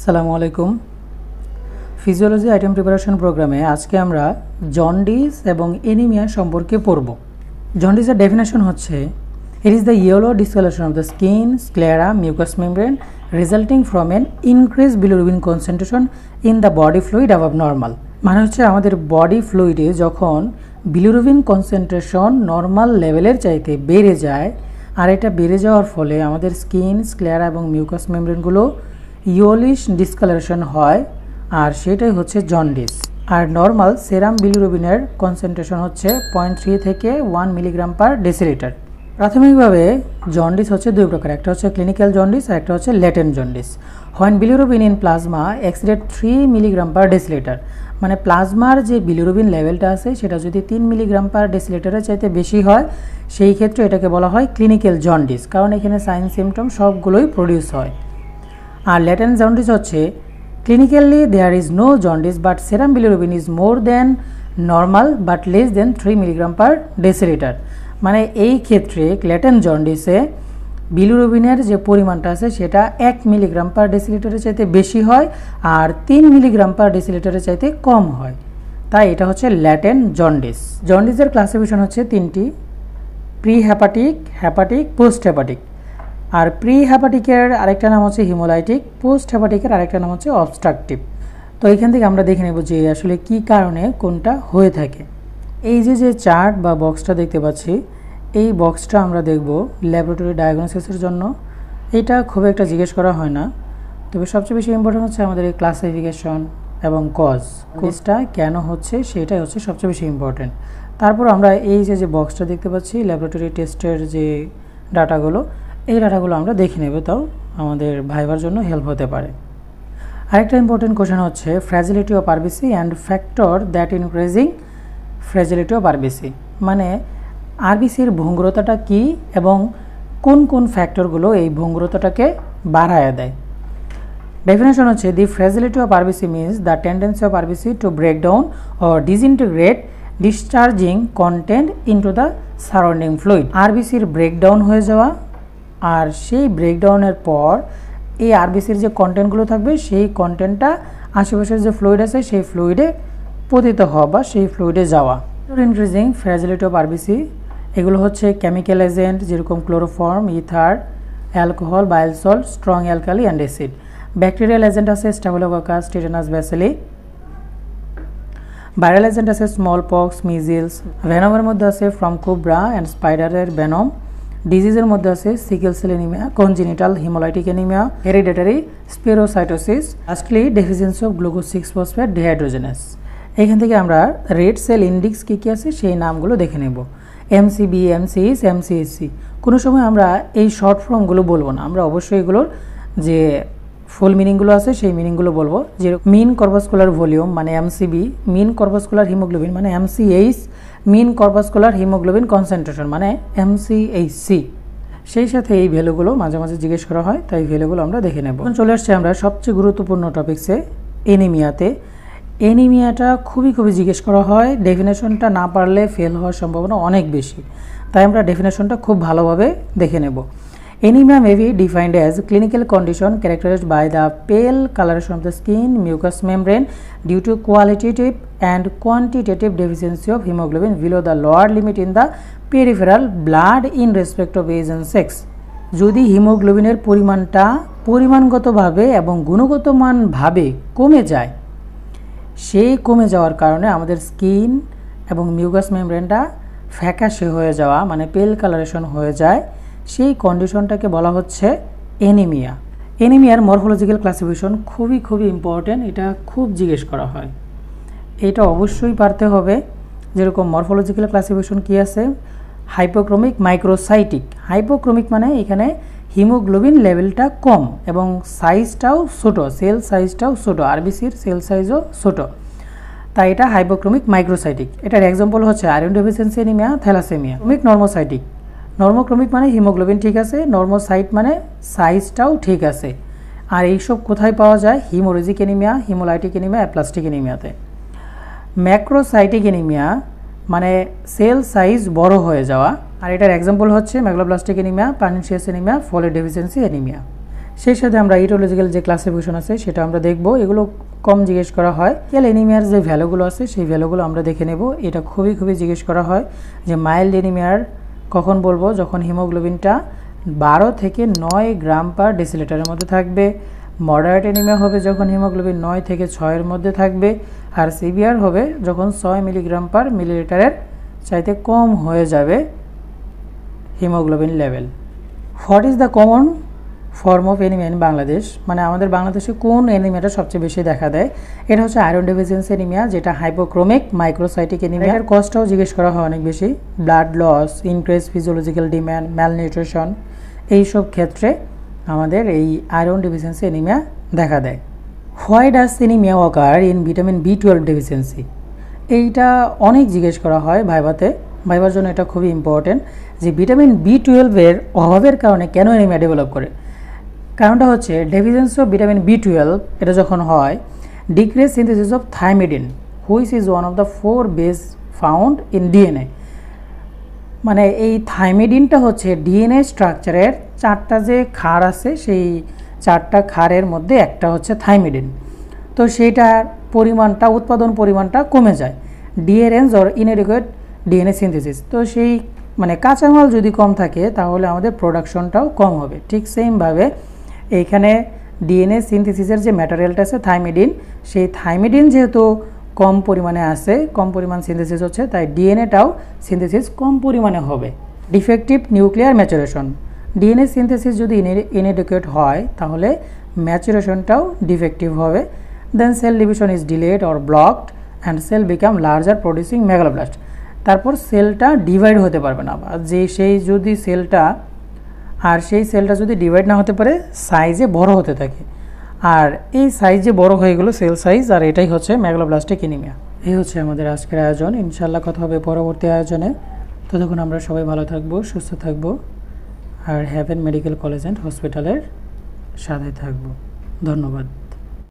আসসালামু আলাইকুম। Physiology item preparation প্রোগ্রামে আজকে আমরা জন্ডিস এবং এনিমিয়া সম্পর্কে পড়ব। জন্ডিসের ডেফিনেশন হচ্ছে, it is the yellow discoloration of the skin, sclera, mucous membrane resulting from an increase bilirubin concentration in the body fluid above normal. মানে হচ্ছে আমাদের বডি ফ্লুইডে যখন বিলিরুবিন কনসেন্ট্রেশন নর্মাল লেভেলের চাইতে বেড়ে যায়, আর এটা বেড়ে যাওয়ার ফলে আমাদের স্কিন, স্ক্লেরা এবং মিউকাস মেমব্রেনগুলো ইয়োলিশ ডিসকালারেশন হয়, আর সেটাই হচ্ছে জন্ডিস। আর নর্মাল সেরাম বিলিরুবিনের কনসেন্ট্রেশন হচ্ছে 0.3 থেকে 1 মিলিগ্রাম পার ডেসিলিটার। প্রাথমিকভাবে জন্ডিস হচ্ছে দুই প্রকার, একটা হচ্ছে ক্লিনিক্যাল জন্ডিস আর একটা হচ্ছে latent jaundice. When bilirubin in plasma exceeded 3 milligram per decilitre, মানে প্লাজমার যে বিলিরুবিন লেভেলটা আছে সেটা যদি 3 মিলিগ্রাম পার ডেসিলিটারের চাইতে বেশি হয়, সেই ক্ষেত্রে এটাকে বলা হয় ক্লিনিক্যাল জন্ডিস, কারণ এখানে সাইন সিমটম সবগুলোই প্রডিউস হয়। আর ল্যাটেন্ট জন্ডিস হচ্ছে clinically there is no jaundice but serum bilirubin is more than normal but less than 3 milligram per decilitre. মানে এই ক্ষেত্রে ল্যাটেন্ট জন্ডিসে বিলিরুবিনের যে পরিমাণটা আছে সেটা 1 মিলিগ্রাম পার ডেসিলিটারের চাইতে বেশি হয় আর 3 মিলিগ্রাম পার ডেসিলিটারের চাইতে কম হয়, তাই এটা হচ্ছে ল্যাটেন্ট জন্ডিস। জন্ডিসের ক্লাসিফিকেশন হচ্ছে তিনটি: pre hepatic, hepatic, post hepatic. আর প্রি হ্যাপাটিকের আরেকটা নাম হচ্ছে হিমোলাইটিক, পোস্ট হ্যাপাটিকের আরেকটা নাম হচ্ছে অবস্ট্রাকটিভ। তো এখান থেকে আমরা দেখে নেব যে আসলে কি কারণে কোনটা হয়ে থাকে। এই যে চার্ট বা বক্সটা দেখতে পাচ্ছি, এই বক্সটা আমরা দেখব ল্যাবরেটরি ডায়াগনোসিসের জন্য। এটা খুব একটা জিজ্ঞেস করা হয় না, তবে সবচেয়ে বেশি ইম্পর্টেন্ট হচ্ছে আমাদের এই ক্লাসিফিকেশন এবং কজটা কেন হচ্ছে সেটাই হচ্ছে সবচেয়ে বেশি ইম্পর্টেন্ট। তারপর আমরা এই যে বক্সটা দেখতে পাচ্ছি ল্যাবরেটরি টেস্টের যে ডাটাগুলো, এই ডাটাগুলো আমরা দেখে নেব, তাও আমাদের ভাইবার জন্য হেল্প হতে পারে। আরেকটা ইম্পর্টেন্ট কোশ্চেন হচ্ছে fragility of RBC and factor that increasing fragility of RBC, মানে আরবিসির ভঙ্গুরতাটা কী এবং কোন কোন ফ্যাক্টরগুলো এই ভঙ্গুরতাটাকে বাড়ায় দেয়। ডেফিনেশন হচ্ছে, the fragility of RBC means the tendency of RBC to break down or disintegrate discharging content into the surrounding fluid. আরবিসির breakdown হয়ে যাওয়া, আর সেই ব্রেকডাউনের পর এই আরবিসির যে কন্টেন্টগুলো থাকবে সেই কন্টেন্টটা আশেপাশের যে ফ্লুইড আছে সেই ফ্লুইডে পতিত হওয়া বা সেই ফ্লুইডে যাওয়া। ইনক্রিজিং ফ্র্যাজিলিটি অফ আরবিসি এগুলো হচ্ছে কেমিক্যাল এজেন্ট যেরকম chloroform, ether, alcohol, bile salt, strong alkali and acid. Bacterial agent আছে staphylococcus, tetanus bacilli. Viral agent আছে স্মল পক্স, মিজিলস। ভেনমের মধ্যে আছে ফ্রম কোবরা অ্যান্ড স্পাইডারের ভেনম। ডিজিজের মধ্যে আছে sickle cell anaemia, congenital haemolytic anaemia, hereditary spherocytosis, lastly deficiency of glucose six phosphate dehydrogenase. এখান থেকে আমরা রেড সেল ইন্ডেক্স কী কী আছে সেই নামগুলো দেখে নেব। MCV, MCH, MCHC. কোনো সময় আমরা এই শর্ট ফর্মগুলো বলবো না, আমরা অবশ্যই এগুলোর যে ফুল মিনিংগুলো আছে সেই মিনিংগুলো বলবো। যে মিন কর্পাসকোলার ভলিউম মানে এমসিবি, মিন কর্পাসকোলার হিমোগ্লোবিন মানে এমসিএইচ, মিন কর্পাসকোলার হিমোগ্লোবিন কনসেন্ট্রেশন মানে এমসিএইচসি। সেই সাথে এই ভ্যালুগুলো মাঝে মাঝে জিজ্ঞেস করা হয়, তাই ভ্যালুগুলো আমরা দেখে নেব। এখন চলে আসছে আমরা সবচেয়ে গুরুত্বপূর্ণ টপিকসে, এনিমিয়াতে। এনিমিয়াটা খুবই জিজ্ঞেস করা হয়, ডেফিনেশনটা না পারলে ফেল হওয়ার সম্ভাবনা অনেক বেশি, তাই আমরা ডেফিনেশনটা খুব ভালোভাবে দেখে নেব। Anemia may be defined as a clinical condition characterized by the pale coloration of the skin, mucous membrane due to qualitative and quantitative deficiency of hemoglobin below the lower limit in the peripheral blood in respect of age and sex. যদি হিমোগ্লোবিনের পরিমাণটা পরিমাণগতভাবে এবং গুণগত মানভাবে কমে যায়, সেই কমে যাওয়ার কারণে আমাদের স্কিন এবং মিউকাস মেমব্রেনটা ফ্যাকাশে হয়ে যাওয়া মানে পেল কালারেশন হয়ে যায়, সেই কন্ডিশনটাকে বলা হচ্ছে এনিমিয়া। এনিমিয়ার মরফোলজিক্যাল ক্লাসিফিকেশন খুবই ইম্পর্টেন্ট, এটা খুব জিজ্ঞেস করা হয়, এটা অবশ্যই পারতে হবে। যেরকম মরফোলজিক্যাল ক্লাসিফিকেশন কি আছে, হাইপোক্রোমিক, মাইক্রোসাইটিক। হাইপোক্রোমিক মানে এখানে হিমোগ্লোবিন লেভেলটা কম এবং সাইজটাও ছোটো, সেল সাইজটাও ছোটো, আরবিসির সেল সাইজও ছোটো, তাই এটা হাইপোক্রোমিক মাইক্রোসাইটিক। এটার এক্সাম্পল হচ্ছে আয়রন ডেফিসিয়েন্সি এনিমিয়া, থ্যালাসেমিয়া। ক্রমিক নর্মোসাইটিক, নর্মোক্রমিক মানে হিমোগ্লোবিন ঠিক আছে, নর্মোসাইট মানে সাইজটাও ঠিক আছে। আর এইসব কোথায় পাওয়া যায়, haemorrhagic anaemia, haemolytic anaemia, aplastic এনিমিয়াতে। ম্যাক্রোসাইটিক এনিমিয়া মানে সেল সাইজ বড় হয়ে যাওয়া, আর এটার এক্সাম্পল হচ্ছে megaloblastic anaemia, pernicious anaemia, folate deficiency anaemia. সেই সাথে আমরা ইটিওলজিক্যাল যে ক্লাসিফিকেশন আছে সেটা আমরা দেখব। এগুলো কম জিজ্ঞেস করা হয়। এনিমিয়ার যে ভ্যালুগুলো আছে সেই ভ্যালুগুলো আমরা দেখে নেব। এটা খুবই জিজ্ঞেস করা হয় যে মাইল্ড এনিমিয়ার কখন বলবো, যখন হিমোগ্লোবিনটা 12 থেকে 9 গ্রাম পার ডেসিলিটারের মধ্যে থাকবে। মডারেট এনিমিয়া হবে যখন হিমোগ্লোবিন 9 থেকে 6 এর মধ্যে থাকবে। আর সিভিয়ার হবে যখন 6 মিলিগ্রাম পার মিলিলিটারের চাইতে কম হয়ে যাবে haemoglobin level. What is the common form of anaemia in Bangladesh, মানে আমাদের বাংলাদেশে কোন এনিমিয়াটা সবচেয়ে বেশি দেখা দেয়? এটা হচ্ছে আয়রন ডেফিসিয়েন্সি এনিমিয়া, যেটা হাইপোক্রোমিক মাইক্রোসাইটিক এনিমিয়া। এর কস্টটাও জিজ্ঞেস করা হয় অনেক বেশি। Blood loss, increase physiological demand, malnutrition, এইসব ক্ষেত্রে আমাদের এই আয়রন ডেফিসিয়েন্সি এনিমিয়া দেখা দেয়। Why does anaemia occur in vitamin B12 deficiency? এইটা অনেক জিজ্ঞেস করা হয় ভাইবার জন্য এটা খুবই ইম্পর্টেন্ট যে ভিটামিন B12 এর অভাবের কারণে কেন এনিমিয়া ডেভেলপ করে। কারণটা হচ্ছে ডেফিসিয়েন্সি অফ ভিটামিন B12 এটা যখন হয়, decrease synthesis of thymidine which is one of the 4 base found in DNA. মানে এই থাইমিডিনটা হচ্ছে ডিএনএ স্ট্রাকচারের 4টা যে ক্ষার আছে সেই 4টা ক্ষারের মধ্যে একটা হচ্ছে থাইমিডিন। তো সেইটার পরিমাণটা, উৎপাদন পরিমাণটা কমে যায়, DNS or inadequate DNA synthesis. তো সেই মানে কাঁচামাল যদি কম থাকে তাহলে আমাদের প্রোডাকশনটাও কম হবে। ঠিক সেমভাবে এইখানে ডিএনএ সিনথেসিসের যে ম্যাটেরিয়ালটা আছে থাইমিডিন, সেই থাইমিডিন যেহেতু কম পরিমাণে আছে, কম পরিমাণ সিনথেসিস হচ্ছে, তাই ডিএনএটাও সিনথেসিস কম পরিমাণে হবে। Defective nuclear maturation, DNA synthesis যদি ইনএডিকুয়েট হয় তাহলে ম্যাচুরেশনটাও ডিফেক্টিভ হবে। Then cell division is delayed or blocked and cell become larger producing megaloblast. তারপর সেলটা ডিভাইড হতে পারবে না, সেই সেলটা যদি ডিভাইড না হতে পারে সাইজে বড় হতে থাকে, আর এই সাইজে বড় হয়ে গেল সেল সাইজ, আর এটাই হচ্ছে মেগালোব্লাস্টিক এনিমিয়া। এই হচ্ছে আমাদের আজকের আয়োজন। ইনশাআল্লাহ কথা হবে পরবর্তী আয়োজনে। ততক্ষণ আমরা সবাই ভালো থাকবো, সুস্থ থাকবো, আর হ্যাভেন মেডিকেল কলেজ অ্যান্ড হসপিটালের সাথে থাকবো। ধন্যবাদ।